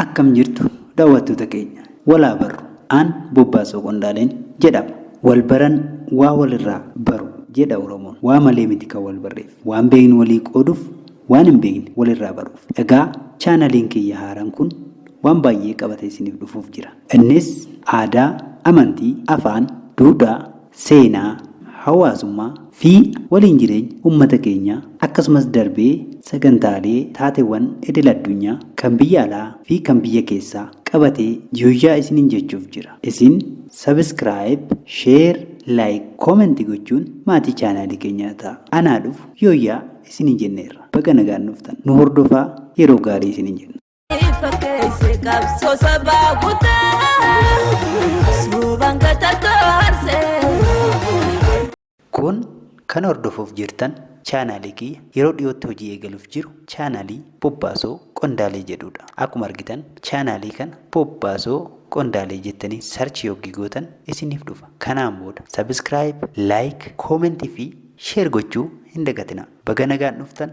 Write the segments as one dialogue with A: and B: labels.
A: Akkam jirtu daawwattoota keenya walaa barru aan bobbaasoo qondaaleen jedhama. Wal baran waa walirraa baru jedha Oromoon. Waa malee miti kan wal barreef. Waan beeknu walii qooduuf waan hin beekne walirraa baruuf. Egaa chaanaliin kiyya haaraan kun waan baay'ee qabatee isiniif dhufuuf jira. Innis aadaa, amantii, afaan, duudhaa, seenaa, hawaasummaa fi waliin jireenya uummata keenyaa akkasumas darbee sagantaalee taateewwan idil addunyaa kan biyya alaa fi kan biyya keessaa qabatee guyyaa isiniin jechuuf jira. Isin subscribe, share, like, comment gochuun maatii chaanaalii keenyaa ta'a. Anaa dhufu guyyaa isiniin jenneerra. Baga nagaan dhuftan nu hordofaa, yeroo gaarii isiniin jenna. Kun kan hordofuuf jirtan chaanaalii kiyya yeroo dhiyootti hojii eegaluuf jiru chaanaalii Bobbaasoo Qondaalee jedhudha. Akkuma argitan chaanaalii kana Bobbaasoo Qondaalee jettanii sarchi yookiin gootan isiniif dhufa. Kanaan booda subscribe, like, comment fi share gochuu hin dagatina. Baga nagaan dhuftan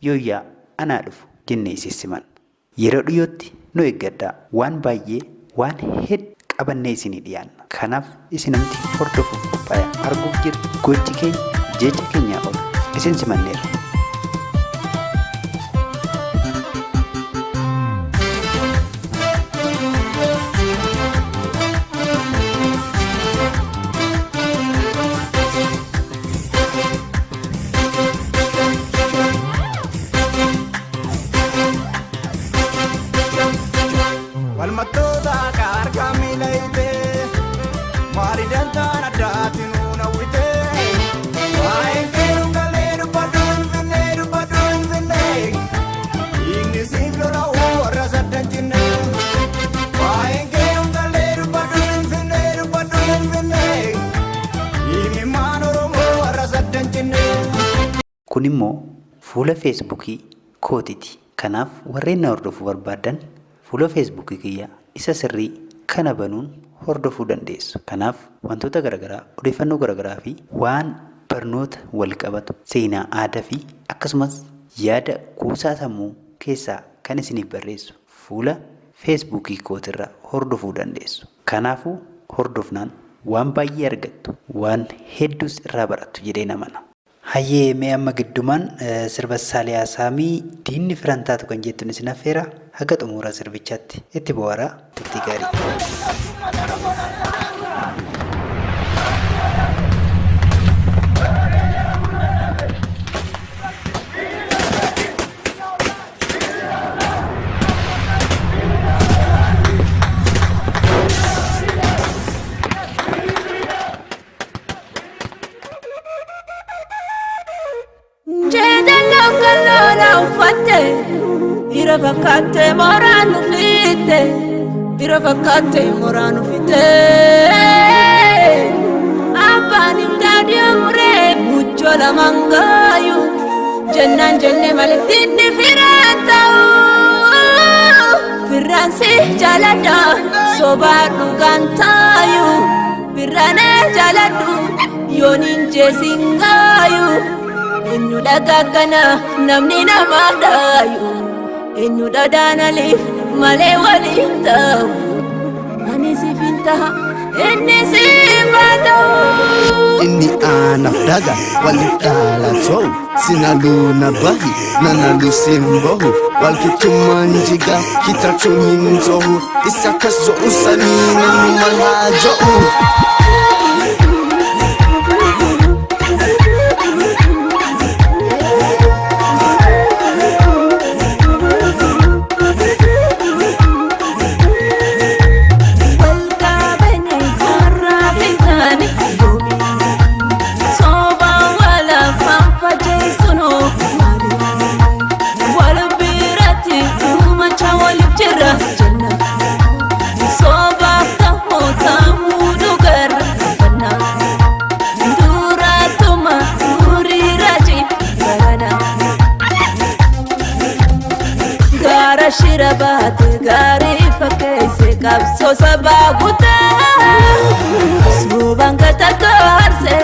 A: guyyaa anaa dhufu jennee isissiman. Yeroo dhiyootti nu eeggadhaa. Waan baay'ee waan hedduu qabannee isinii dhiyaanna. Kanaaf isinumti hordofuuf qophaa'aa arguuf jirtu gochi keenya jecha keenyaa ol isin simanneerra. Kun immoo fuula feesbuukii kootiti. Kanaaf warreen na hordofuu barbaadan fuula feesbuukii kiyya isa sirrii kana banuun hordofuu dandeessu. Kanaaf wantoota garaagaraa, odeeffannoo garaagaraa fi waan barnoota wal qabatu, seenaa, aadaa fi akkasumas yaada kuusaa sammuu keessaa kan isiniif barreessu fuula feesbuukii kootirraa hordofuu dandeessu. Kanaafuu hordofnaan waan baay'ee argattu, waan hedduus irraa barattu jedhee namana. Hayyee mee amma giddumaan sirba Saaliyaa Saamii diinni firan taatu kan jettuun isin affeera. Haga xumura sirbichaatti itti bohaaraa, turtii gaarii. Bira fakkaate moraanu fitte, bira fakkaate moraanu fitte. Abbaan imdaadii amuree muchola mangaayu, jennaan jenne malee dinni firaan ta'u. Firaan si jaaladha sobaa dhugaan taayu, firaanee jaaladhu yooniin jeesiin gaayu. Eenyu dhagaggana namni nama dhaayu, eenyu dhadaanaliif malee waliin ta'u. Ani siifin taha inni siif haa ta'u.
B: Inni aanaaf daga waliif dhaalatoo sinaluu na bahi nanalu simbohu walkitummaan jiga hitrachuun hin ta'u isa akkas zo'u sanii namni mal haa jo'u.
C: Shirabat gari fakkeesse qabsoo sabaa guutaa suubaan kataarse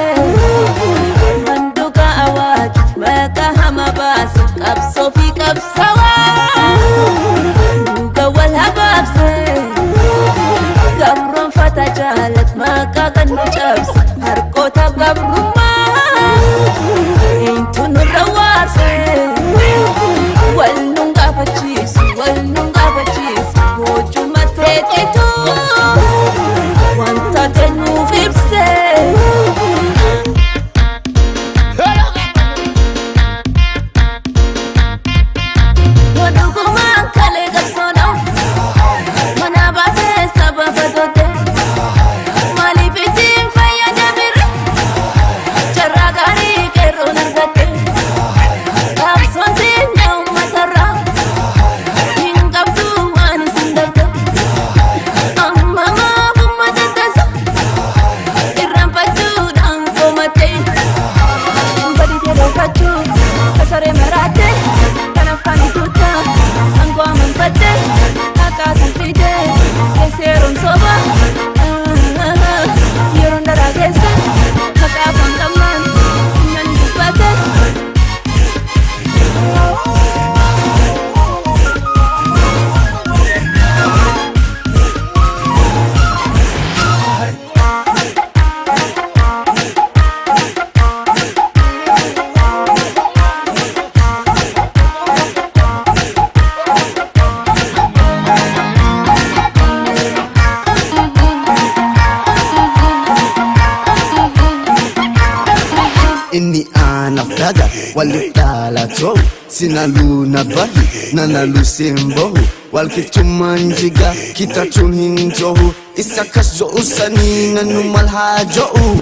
B: walidalato sinaluna bahi nanalu simbohu walkichuman jiga kitachun hinjohu isakas jo usani nanumal hajohu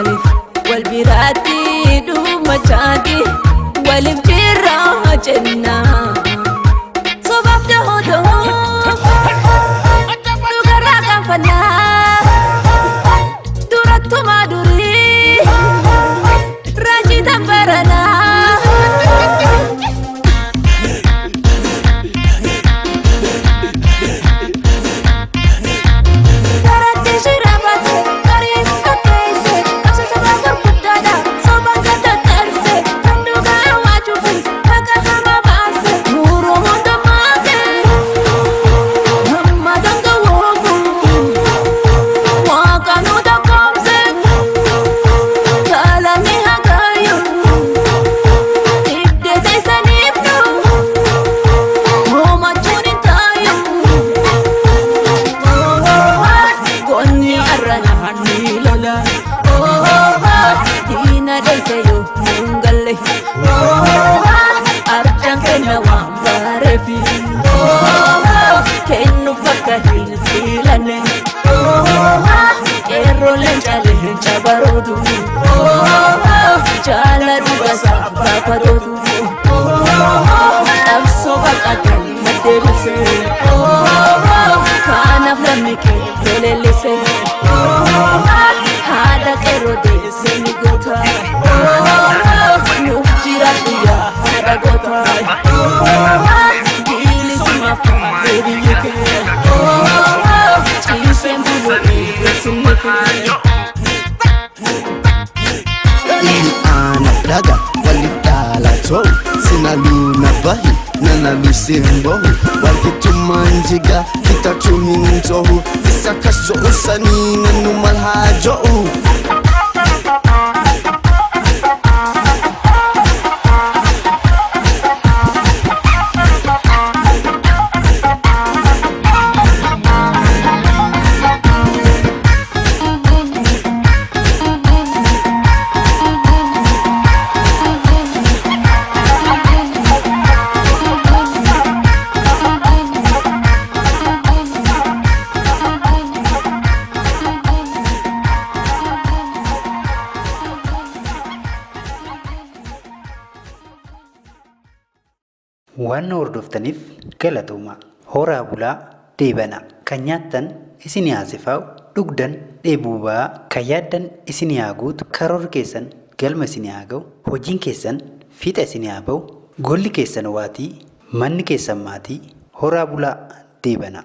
C: Malif wal birati du machati walif jirra jenna sobaf da hodo du garra kan fana duratu maduri raji tambarana barodu jala duga sabba padodu abso bakatan madelse kana flamike dolelese hada kerode senigota nufjira dia hada gota dili simafa baby you can you send me
B: daga walidalato sinaluna bahi nanalu simbohu walkichuman jiga kitachun hinjohu isakas jo usani nanumal hajohu
A: waan hordoftaniif galatooma. Horaa bulaa deebana. Kan nyaattan isinii haasifaa dhugdan dheebuu ba'aa kan yaaddan isinii haa guutu karoora keessan galma isinii haa ga'u hojiin keessan fiixa isinii haa ba'u golli keessan waatii manni keessan maatii. Horaa bulaa deebana.